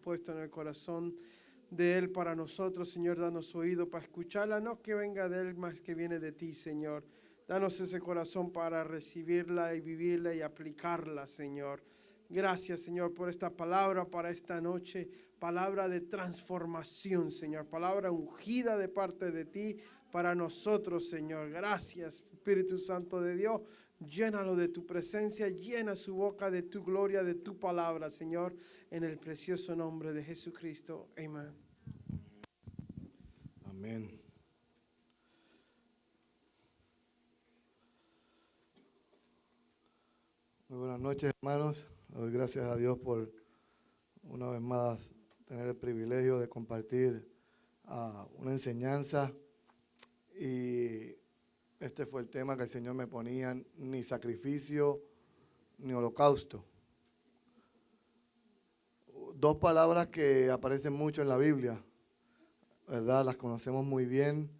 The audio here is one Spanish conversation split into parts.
puesto en el corazón de Él para nosotros, Señor. Danos oído para escucharla, no que venga de Él, más que viene de ti, Señor. Danos ese corazón para recibirla y vivirla y aplicarla, Señor. Gracias, Señor, por esta palabra para esta noche. Palabra de transformación, Señor. Palabra ungida de parte de ti para nosotros, Señor. Gracias, Espíritu Santo de Dios. Llénalo de tu presencia, llena su boca de tu gloria, de tu palabra, Señor, en el precioso nombre de Jesucristo. Amén. Amén. Muy buenas noches, hermanos. Doy gracias a Dios por una vez más tener el privilegio de compartir una enseñanza. Y este fue el tema que el Señor me ponía: ni sacrificio ni holocausto. Dos palabras que aparecen mucho en la Biblia, ¿verdad? Las conocemos muy bien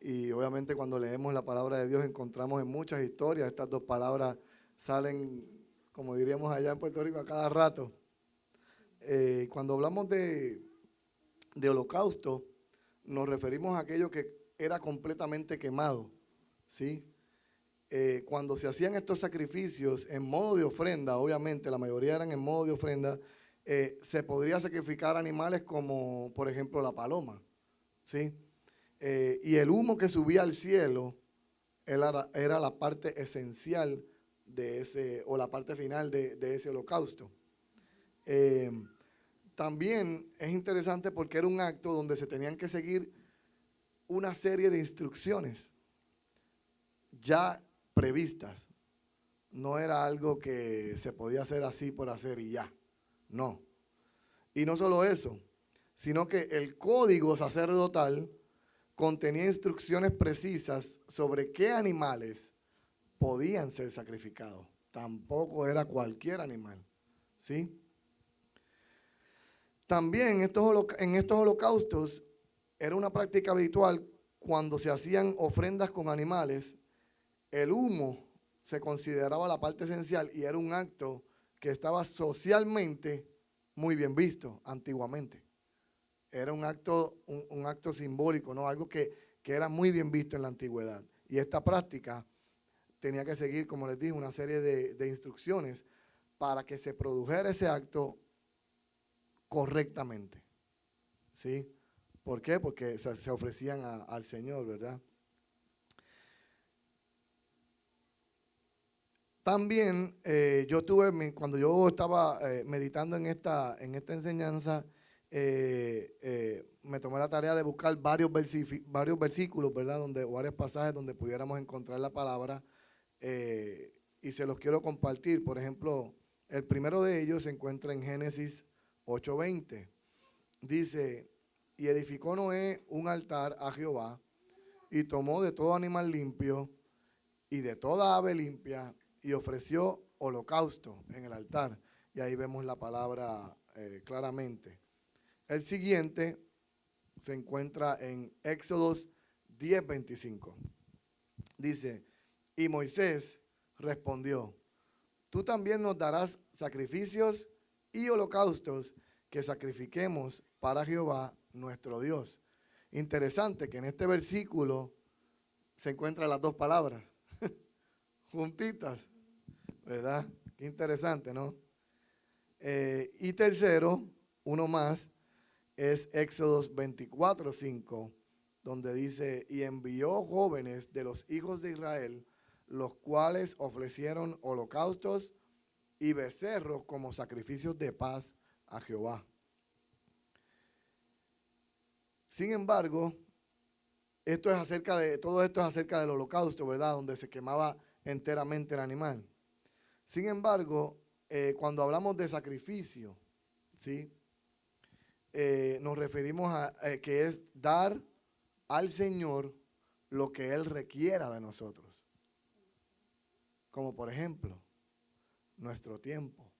y obviamente cuando leemos la palabra de Dios encontramos en muchas historias. Estas dos palabras salen, como diríamos allá en Puerto Rico, a cada rato. Cuando hablamos de holocausto, nos referimos a aquello que era completamente quemado, ¿sí? Cuando se hacían estos sacrificios en modo de ofrenda, obviamente la mayoría eran en modo de ofrenda, se podría sacrificar animales como, por ejemplo, la paloma, ¿sí? Y el humo que subía al cielo era la parte esencial de ese, o la parte final de ese holocausto. También es interesante porque era un acto donde se tenían que seguir una serie de instrucciones ya previstas. No era algo que se podía hacer así por hacer y ya. No. Y no solo eso, sino que el código sacerdotal contenía instrucciones precisas sobre qué animales podían ser sacrificados. Tampoco era cualquier animal, ¿sí? También en estos holocaustos era una práctica habitual cuando se hacían ofrendas con animales. El humo se consideraba la parte esencial y era un acto que estaba socialmente muy bien visto antiguamente. Era un acto simbólico, ¿no? Algo que era muy bien visto en la antigüedad. Y esta práctica tenía que seguir, como les dije, una serie de instrucciones para que se produjera ese acto correctamente, ¿sí? ¿Por qué? Porque se ofrecían al Señor, ¿verdad? También cuando yo estaba meditando en esta enseñanza, me tomé la tarea de buscar varios versículos, ¿verdad? O varios pasajes donde pudiéramos encontrar la palabra, y se los quiero compartir. Por ejemplo, el primero de ellos se encuentra en Génesis 8:20. Dice: y edificó Noé un altar a Jehová, y tomó de todo animal limpio y de toda ave limpia, y ofreció holocausto en el altar. Y ahí vemos la palabra claramente. El siguiente se encuentra en Éxodos 10:25. Dice: y Moisés respondió: tú también nos darás sacrificios y holocaustos que sacrifiquemos para Jehová nuestro Dios. Interesante que en este versículo se encuentran las dos palabras juntitas, ¿verdad? Qué interesante, ¿no? Y tercero, uno más, es Éxodos 24:5, donde dice: y envió jóvenes de los hijos de Israel, los cuales ofrecieron holocaustos y becerros como sacrificios de paz a Jehová. Sin embargo, todo esto es acerca del holocausto, ¿verdad? Donde se quemaba enteramente el animal. Sin embargo, cuando hablamos de sacrificio, ¿sí? Nos referimos a que es dar al Señor lo que Él requiera de nosotros. Como por ejemplo, nuestro tiempo,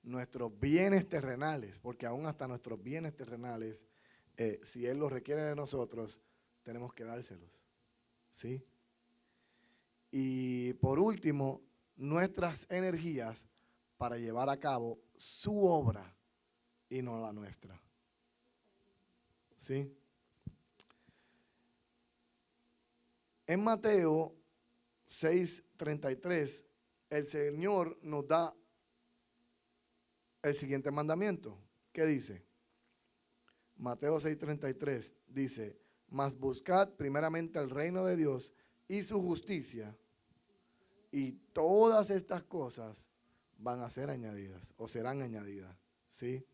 nuestros bienes terrenales, porque aún hasta nuestros bienes terrenales, si Él los requiere de nosotros, tenemos que dárselos, ¿sí? Y por último, nuestras energías para llevar a cabo su obra y no la nuestra. ¿Sí? En Mateo 6:33, el Señor nos da el siguiente mandamiento. ¿Qué dice? Mateo 6:33 dice, mas buscad primeramente el reino de Dios y su justicia, y todas estas cosas van a ser añadidas o serán añadidas. ¿Sí?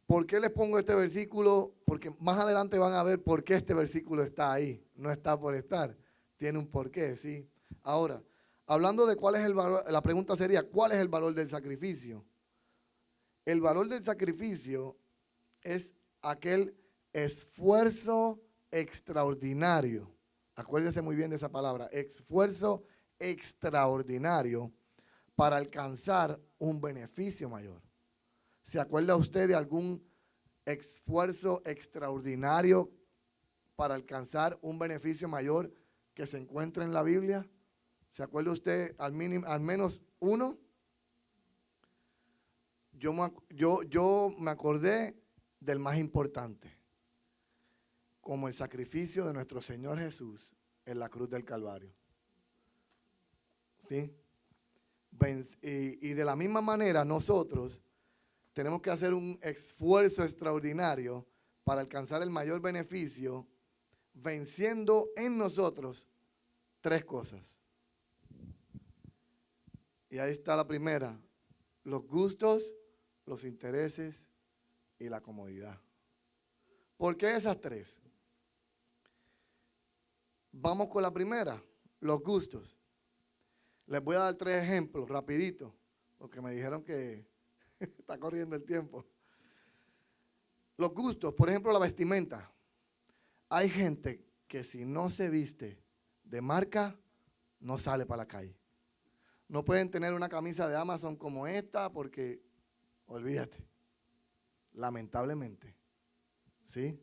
¿Por qué les pongo este versículo? Porque más adelante van a ver por qué este versículo está ahí. No está por estar. Tiene un porqué, ¿sí? Ahora, hablando de cuál es el valor, la pregunta sería, ¿cuál es el valor del sacrificio? El valor del sacrificio es aquel esfuerzo extraordinario. Acuérdese muy bien de esa palabra, esfuerzo extraordinario para alcanzar un beneficio mayor. ¿Se acuerda usted de algún esfuerzo extraordinario para alcanzar un beneficio mayor que se encuentra en la Biblia? ¿Se acuerda usted al menos uno? Yo me acordé del más importante, como el sacrificio de nuestro Señor Jesús en la cruz del Calvario. ¿Sí? Y de la misma manera nosotros tenemos que hacer un esfuerzo extraordinario para alcanzar el mayor beneficio, venciendo en nosotros 3 cosas. Y ahí está la primera: los gustos, los intereses y la comodidad. ¿Por qué esas 3? Vamos con la primera, los gustos. Les voy a dar 3 ejemplos rapidito, porque me dijeron que está corriendo el tiempo. Los gustos, por ejemplo, la vestimenta. Hay gente que si no se viste de marca, no sale para la calle. No pueden tener una camisa de Amazon como esta porque, olvídate, lamentablemente, ¿sí?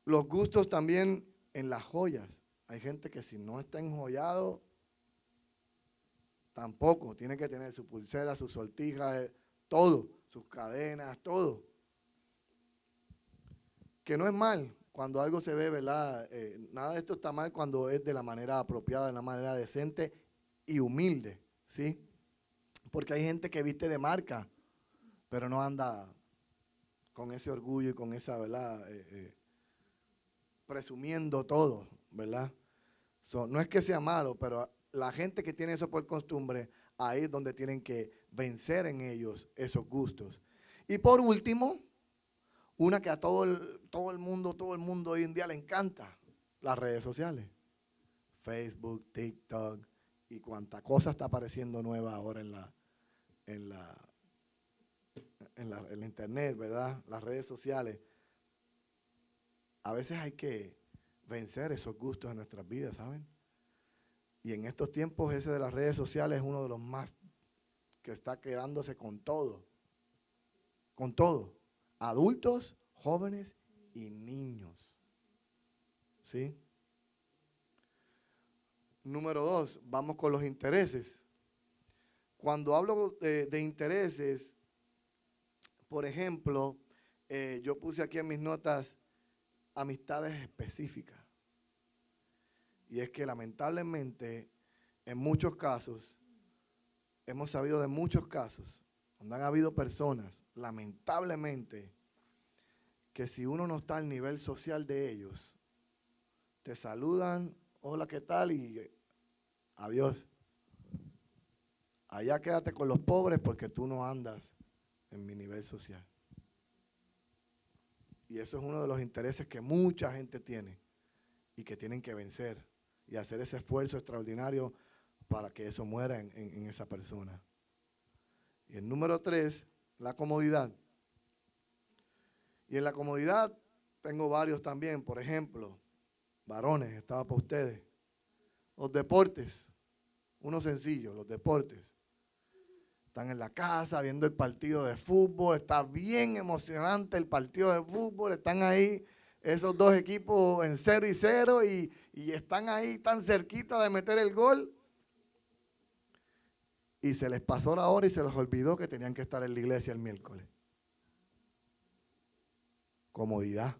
Los gustos también en las joyas. Hay gente que si no está enjollado, tampoco. Tiene que tener su pulsera, su sortija, todo, sus cadenas, todo. Que no es mal cuando algo se ve, ¿verdad? Nada de esto está mal cuando es de la manera apropiada, de la manera decente y humilde, ¿sí? Porque hay gente que viste de marca, pero no anda con ese orgullo y con esa, ¿verdad? Presumiendo todo, ¿verdad? No es que sea malo, pero la gente que tiene eso por costumbre, ahí es donde tienen que vencer en ellos esos gustos. Y por último, una que a todo el mundo hoy en día le encanta, las redes sociales. Facebook, TikTok y cuánta cosa está apareciendo nueva ahora en la internet, ¿verdad? Las redes sociales. A veces hay que vencer esos gustos en nuestras vidas, ¿saben? Y en estos tiempos ese de las redes sociales es uno de los más que está quedándose con todo. Con todo. Adultos, jóvenes y niños. ¿Sí? Número 2, vamos con los intereses. Cuando hablo de intereses, por ejemplo, yo puse aquí en mis notas amistades específicas. Y es que lamentablemente, en muchos casos, hemos sabido de muchos casos, donde han habido personas, lamentablemente, que si uno no está al nivel social de ellos, te saludan, hola, ¿qué tal? Y adiós. Allá quédate con los pobres porque tú no andas en mi nivel social. Y eso es uno de los intereses que mucha gente tiene y que tienen que vencer y hacer ese esfuerzo extraordinario para que eso muera en esa persona. Y el número 3, la comodidad. Y en la comodidad tengo varios también, por ejemplo, varones, estaba para ustedes. Los deportes, uno sencillo, los deportes. Están en la casa viendo el partido de fútbol, está bien emocionante el partido de fútbol, están ahí esos 2 equipos en 0-0 y están ahí tan cerquita de meter el gol. y se les pasó la hora y se les olvidó que tenían que estar en la iglesia el miércoles. Comodidad.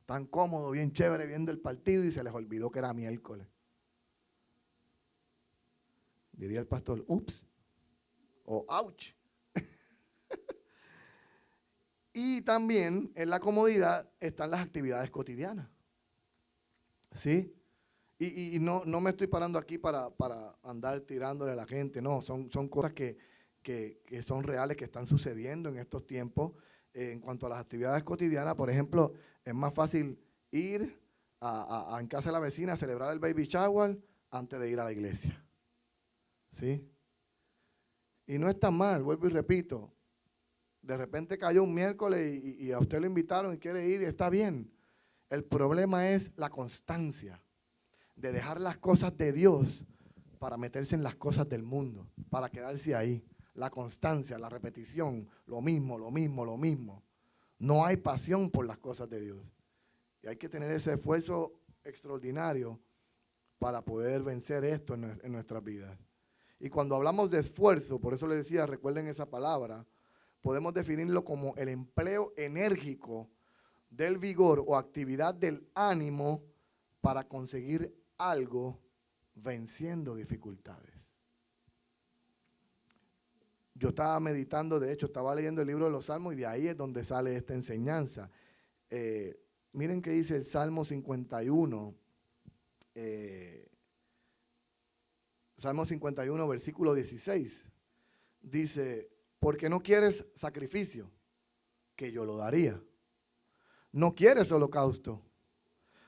Tan cómodo, bien chévere viendo el partido y se les olvidó que era miércoles. Diría el pastor, ups, o ouch. Y también en la comodidad están las actividades cotidianas. ¿Sí? Y no me estoy parando aquí para andar tirándole a la gente, no, son cosas que son reales, que están sucediendo en estos tiempos. En cuanto a las actividades cotidianas, por ejemplo, es más fácil ir en casa de la vecina a celebrar el baby shower antes de ir a la iglesia. ¿Sí? Y no está mal, vuelvo y repito. De repente cayó un miércoles y a usted lo invitaron y quiere ir y está bien. El problema es la constancia de dejar las cosas de Dios para meterse en las cosas del mundo, para quedarse ahí. La constancia, la repetición, lo mismo, lo mismo, lo mismo. No hay pasión por las cosas de Dios. Y hay que tener ese esfuerzo extraordinario para poder vencer esto en nuestras vidas. Y cuando hablamos de esfuerzo, por eso les decía, recuerden esa palabra, podemos definirlo como el empleo enérgico del vigor o actividad del ánimo para conseguir algo venciendo dificultades. Yo estaba meditando, de hecho, estaba leyendo el libro de los Salmos y de ahí es donde sale esta enseñanza. Miren qué dice el Salmo 51, Salmo 51, versículo 16. Dice, porque no quieres sacrificio, que yo lo daría. No quieres holocausto.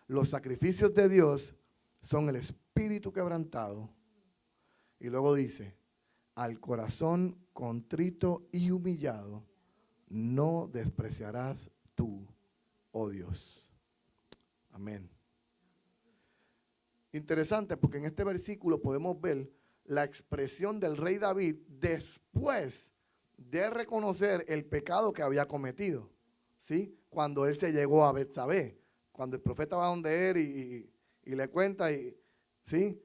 Los sacrificios de Dios son el espíritu quebrantado. Y luego dice, al corazón contrito y humillado, no despreciarás tú, oh Dios. Amén. Interesante porque en este versículo podemos ver la expresión del rey David después de reconocer el pecado que había cometido, ¿sí? Cuando él se llegó a Betsabé, cuando el profeta va donde él y le cuenta, ¿sí?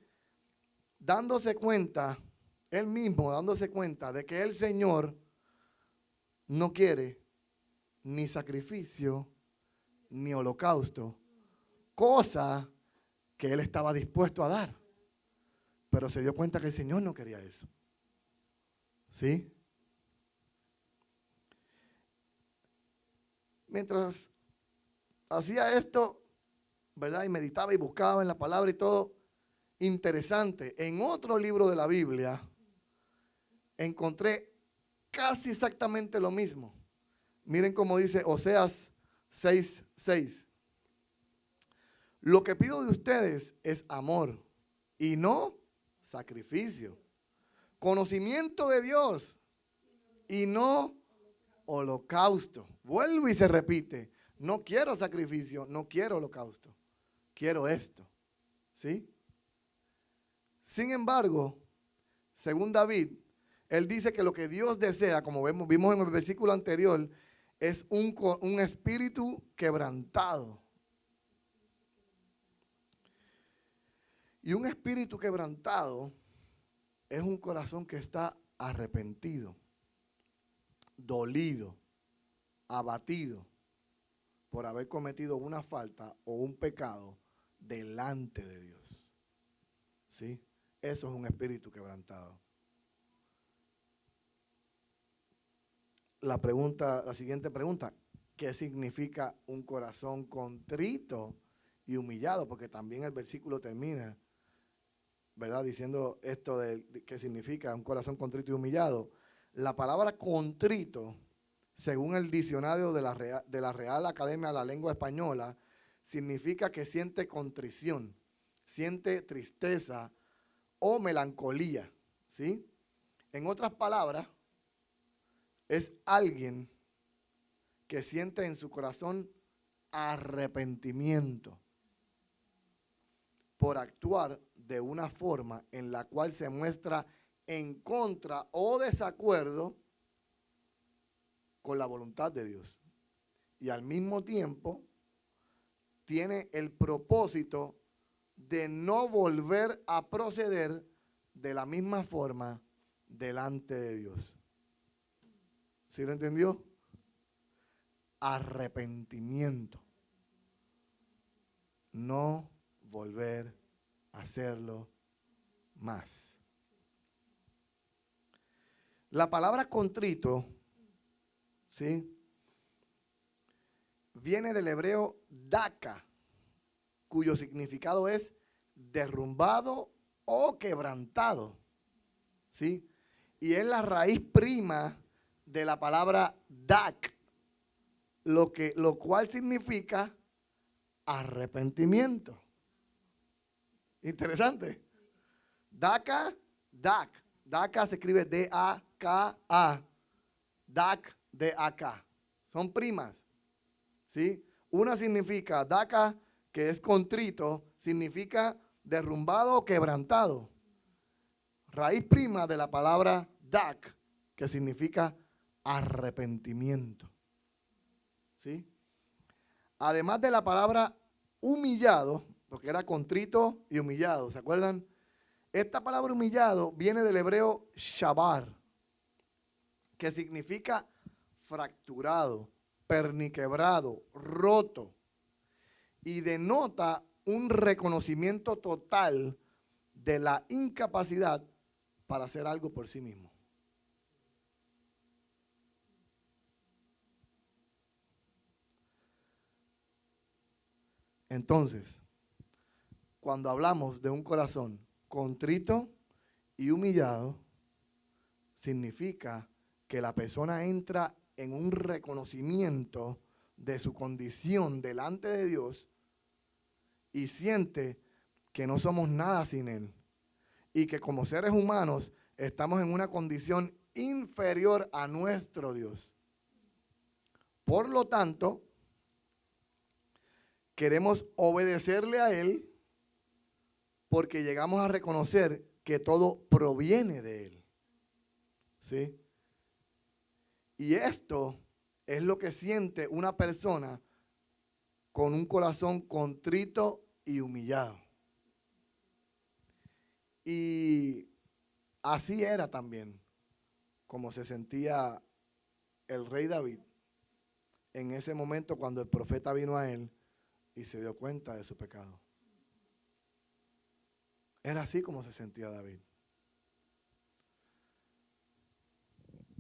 Dándose cuenta, él mismo dándose cuenta de que el Señor no quiere ni sacrificio ni holocausto, cosa que él estaba dispuesto a dar. Pero se dio cuenta que el Señor no quería eso. ¿Sí? Mientras hacía esto, ¿verdad? Y meditaba y buscaba en la palabra y todo, interesante. En otro libro de la Biblia encontré casi exactamente lo mismo. Miren cómo dice Oseas 6:6. Lo que pido de ustedes es amor y no sacrificio. Conocimiento de Dios y no holocausto. Vuelve y se repite. No quiero sacrificio, no quiero holocausto. Quiero esto. ¿Sí? Sin embargo, según David, él dice que lo que Dios desea, como vimos en el versículo anterior, es un espíritu quebrantado. Y un espíritu quebrantado es un corazón que está arrepentido, dolido, abatido por haber cometido una falta o un pecado delante de Dios. ¿Sí? Eso es un espíritu quebrantado. La siguiente pregunta, ¿qué significa un corazón contrito y humillado? Porque también el versículo termina, ¿verdad? Diciendo esto de qué significa un corazón contrito y humillado. La palabra contrito, según el diccionario de la Real Academia de la Lengua Española, significa que siente contrición, siente tristeza o melancolía, ¿sí? En otras palabras, es alguien que siente en su corazón arrepentimiento por actuar de una forma en la cual se muestra en contra o desacuerdo con la voluntad de Dios. Y al mismo tiempo tiene el propósito de no volver a proceder de la misma forma delante de Dios. ¿Sí lo entendió? Arrepentimiento. No volver a hacerlo más. La palabra contrito, ¿sí?, viene del hebreo daka, cuyo significado es derrumbado o quebrantado, ¿sí? Y es la raíz prima de la palabra dak, lo cual significa arrepentimiento. Interesante. Daka, dak. Daka se escribe D-A-K-A. Dak, D-A-K. Son primas, ¿sí? Una significa, daka, que es contrito, significa derrumbado o quebrantado. Raíz prima de la palabra dak, que significa arrepentimiento, ¿sí? Además de la palabra humillado, porque era contrito y humillado, ¿se acuerdan? Esta palabra humillado viene del hebreo shabar, que significa fracturado, perniquebrado, roto, y denota un reconocimiento total de la incapacidad para hacer algo por sí mismo. Entonces, cuando hablamos de un corazón contrito y humillado, significa que la persona entra en un reconocimiento de su condición delante de Dios y siente que no somos nada sin Él y que como seres humanos estamos en una condición inferior a nuestro Dios. Por lo tanto, queremos obedecerle a Él porque llegamos a reconocer que todo proviene de Él, ¿sí? Y esto es lo que siente una persona con un corazón contrito y humillado. Y así era también como se sentía el rey David en ese momento cuando el profeta vino a él y se dio cuenta de su pecado. Era así como se sentía David.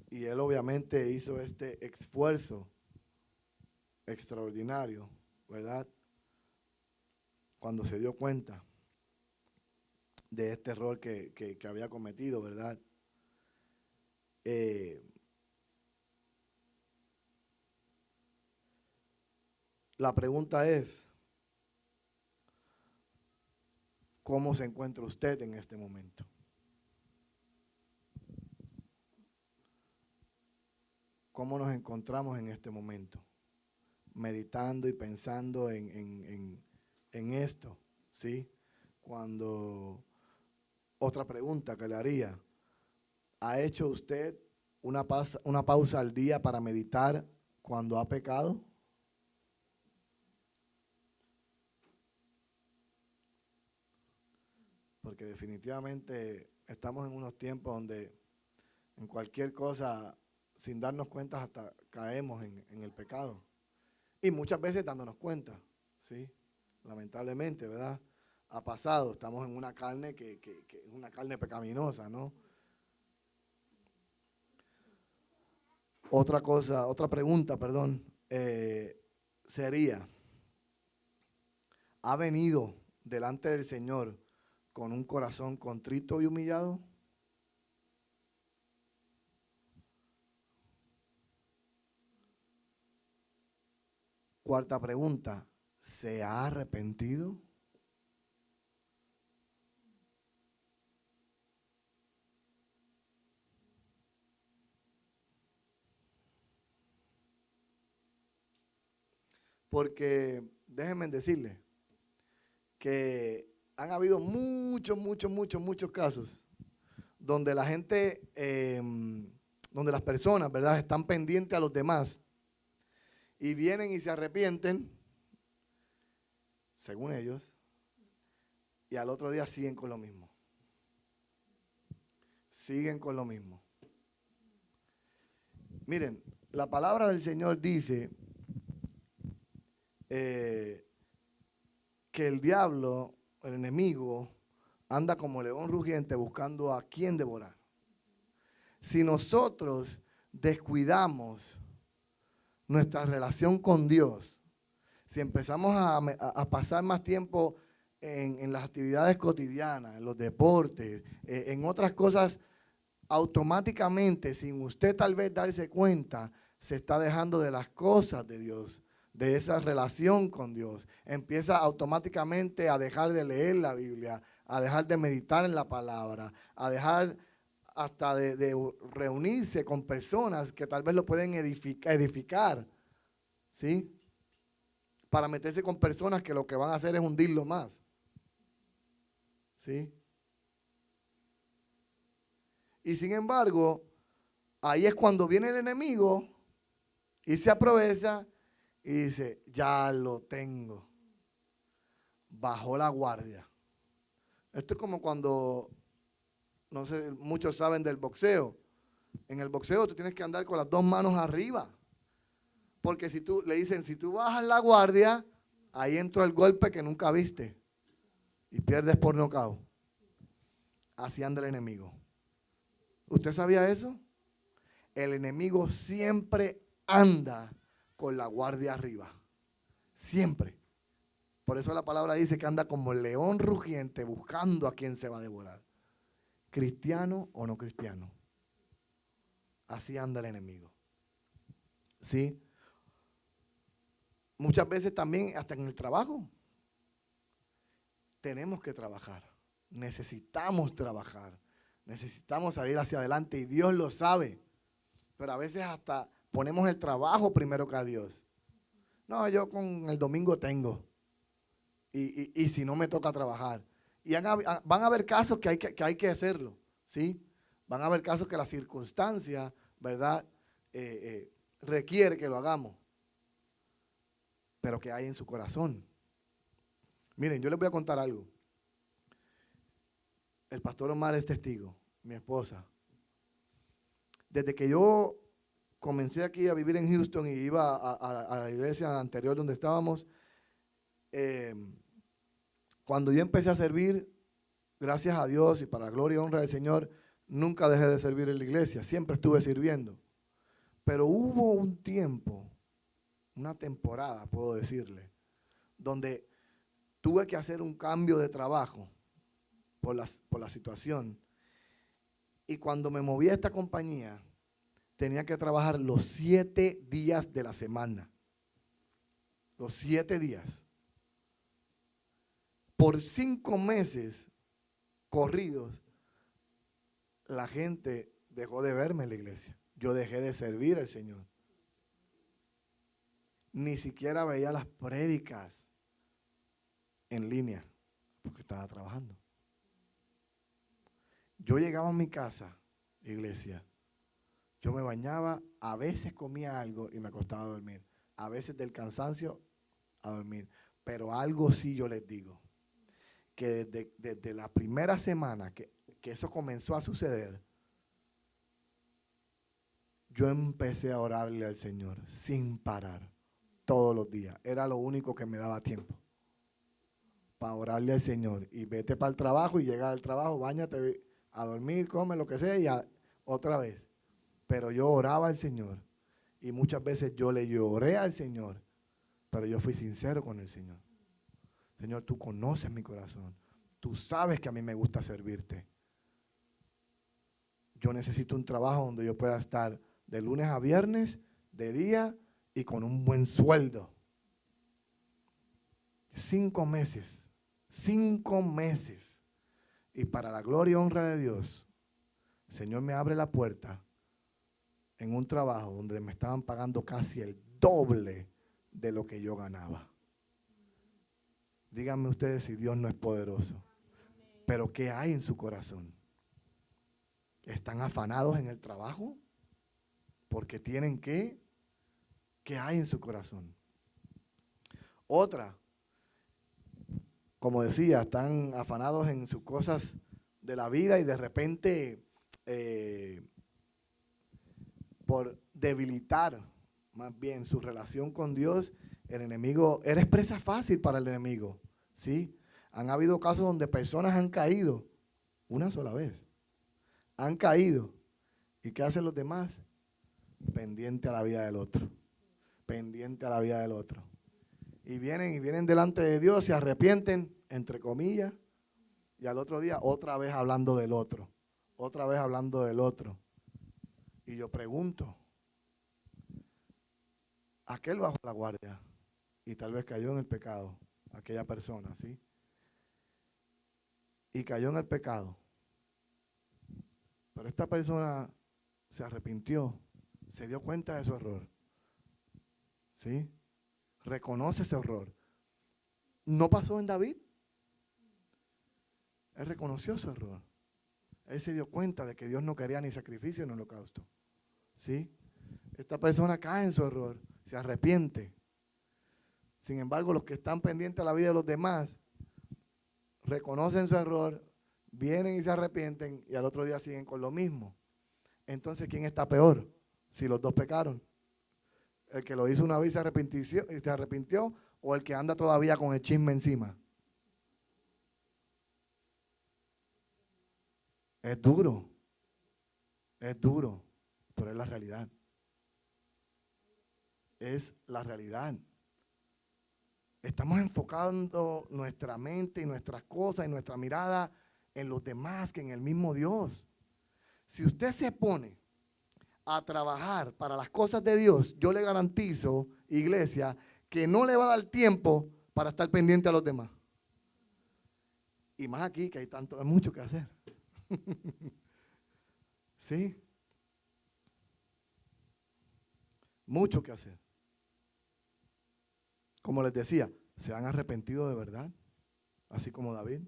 Y él obviamente hizo este esfuerzo extraordinario, ¿verdad? Cuando se dio cuenta de este error que había cometido, ¿verdad? La pregunta es, ¿cómo se encuentra usted en este momento? ¿Cómo nos encontramos en este momento? Meditando y pensando en esto, ¿sí? Cuando, otra pregunta que le haría, ¿ha hecho usted una pausa al día para meditar cuando ha pecado? Porque definitivamente estamos en unos tiempos donde en cualquier cosa, sin darnos cuenta, hasta caemos en el pecado. Y muchas veces dándonos cuenta, ¿sí? Lamentablemente, ¿verdad? Ha pasado, estamos en una carne que es una carne pecaminosa, ¿no? Otra pregunta, perdón, sería, ¿ha venido delante del Señor con un corazón contrito y humillado? Cuarta pregunta, ¿se ha arrepentido? Porque déjenme decirles que han habido muchos casos donde la gente, donde las personas, ¿verdad?, están pendientes a los demás y vienen y se arrepienten, según ellos, y al otro día siguen con lo mismo. siguen con lo mismo. Miren, la palabra del Señor dice que el diablo, el enemigo, anda como león rugiente buscando a quien devorar. Si nosotros descuidamos nuestra relación con Dios, si empezamos a pasar más tiempo en las actividades cotidianas, en los deportes, en otras cosas, automáticamente, sin usted tal vez darse cuenta, se está dejando de las cosas de Dios, de esa relación con Dios. Empieza automáticamente a dejar de leer la Biblia, a dejar de meditar en la palabra, a dejar hasta de reunirse con personas que tal vez lo pueden edificar, ¿sí? Para meterse con personas que lo que van a hacer es hundirlo más, ¿sí? Y sin embargo, ahí es cuando viene el enemigo y se aprovecha y dice, ya lo tengo. Bajó la guardia. Esto es como cuando, no sé, muchos saben del boxeo. En el boxeo tú tienes que andar con las dos manos arriba. Porque si tú, le dicen, si tú bajas la guardia, ahí entró el golpe que nunca viste. Y pierdes por nocaut. Así anda el enemigo. ¿Usted sabía eso? El enemigo siempre anda con la guardia arriba. Siempre. Por eso la palabra dice que anda como león rugiente buscando a quien se va a devorar. Cristiano o no cristiano. Así anda el enemigo. ¿Sí? Muchas veces también, hasta en el trabajo, tenemos que trabajar. Necesitamos trabajar. Necesitamos salir hacia adelante y Dios lo sabe. Pero a veces hasta ponemos el trabajo primero que a Dios. No, yo con el domingo tengo. Y si no me toca trabajar. Y van a haber casos que hay que hacerlo, ¿sí? Van a haber casos que la circunstancia, ¿verdad? Requiere que lo hagamos. Pero que hay en su corazón. Miren, yo les voy a contar algo. El pastor Omar es testigo, mi esposa. Desde que yo comencé aquí a vivir en Houston y iba a la iglesia anterior donde estábamos, cuando yo empecé a servir, gracias a Dios y para la gloria y honra del Señor, nunca dejé de servir en la iglesia, siempre estuve sirviendo. Pero hubo un tiempo, una temporada, puedo decirle, donde tuve que hacer un cambio de trabajo por la situación. Y cuando me moví a esta compañía, tenía que trabajar los 7 días de la semana. Los 7 días. Por 5 meses corridos, la gente dejó de verme en la iglesia. Yo dejé de servir al Señor. Ni siquiera veía las prédicas en línea, porque estaba trabajando. Yo llegaba a mi casa, iglesia, yo me bañaba, a veces comía algo y me acostaba a dormir. A veces del cansancio a dormir. Pero algo sí yo les digo, que desde la primera semana que eso comenzó a suceder, yo empecé a orarle al Señor sin parar, todos los días. Era lo único que me daba tiempo para orarle al Señor. Y vete para el trabajo y llega al trabajo, báñate, a dormir, come, lo que sea, y otra vez. Pero yo oraba al Señor. Y muchas veces yo le lloré al Señor, pero yo fui sincero con el Señor. Señor, tú conoces mi corazón. Tú sabes que a mí me gusta servirte. Yo necesito un trabajo donde yo pueda estar de lunes a viernes, de día y con un buen sueldo. 5 meses. 5 meses. Y para la gloria y honra de Dios, el Señor me abre la puerta en un trabajo donde me estaban pagando casi el doble de lo que yo ganaba. Díganme ustedes si Dios no es poderoso. Pero ¿qué hay en su corazón? ¿Están afanados en el trabajo? Porque tienen ¿qué hay en su corazón? Otra, como decía, están afanados en sus cosas de la vida y de repente por debilitar más bien su relación con Dios, el enemigo, eres presa fácil para el enemigo, ¿sí? Han habido casos donde personas han caído una sola vez. Han caído. ¿Y qué hacen los demás? Pendiente a la vida del otro. Pendiente a la vida del otro. Y vienen delante de Dios, se arrepienten, entre comillas, y al otro día otra vez hablando del otro. Otra vez hablando del otro. Y yo pregunto, aquel bajó la guardia y tal vez cayó en el pecado, aquella persona, ¿sí? Y cayó en el pecado. Pero esta persona se arrepintió, se dio cuenta de su error, ¿sí? Reconoce ese error. ¿No pasó en David? Él reconoció su error. Él se dio cuenta de que Dios no quería ni sacrificio ni holocausto, ¿sí? Esta persona cae en su error, se arrepiente. Sin embargo, los que están pendientes a la vida de los demás reconocen su error, vienen y se arrepienten y al otro día siguen con lo mismo. Entonces, ¿quién está peor? Si los dos pecaron. El que lo hizo una vez y se arrepintió, o el que anda todavía con el chisme encima. Es duro, pero es la realidad. Es la realidad. Estamos enfocando nuestra mente y nuestras cosas y nuestra mirada en los demás que en el mismo Dios. Si usted se pone a trabajar para las cosas de Dios, yo le garantizo, iglesia, que no le va a dar tiempo para estar pendiente a los demás. Y más aquí, que hay mucho que hacer. ¿Sí? Mucho que hacer. Como les decía, ¿se han arrepentido de verdad? Así como David.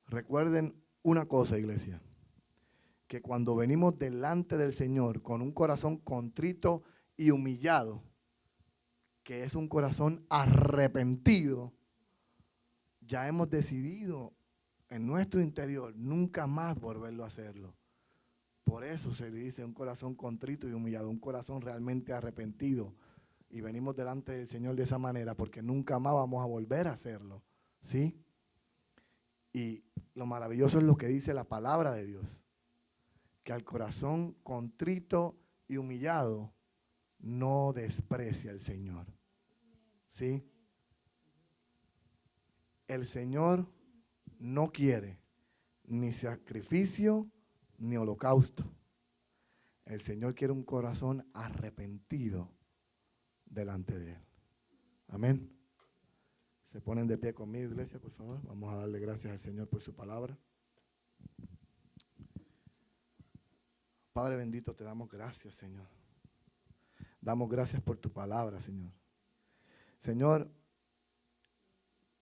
Recuerden una cosa, iglesia, que cuando venimos delante del Señor con un corazón contrito y humillado, que es un corazón arrepentido, ya hemos decidido en nuestro interior nunca más volverlo a hacerlo. Por eso se dice un corazón contrito y humillado, un corazón realmente arrepentido. Y venimos delante del Señor de esa manera porque nunca más vamos a volver a hacerlo, ¿sí? Y lo maravilloso es lo que dice la palabra de Dios, que al corazón contrito y humillado no desprecia el Señor, ¿sí? El Señor no quiere ni sacrificio ni holocausto. El Señor quiere un corazón arrepentido delante de Él. Amén. Se ponen de pie conmigo, iglesia, por favor. Vamos a darle gracias al Señor por su palabra. Padre bendito, te damos gracias, Señor. Damos gracias por tu palabra, Señor. Señor,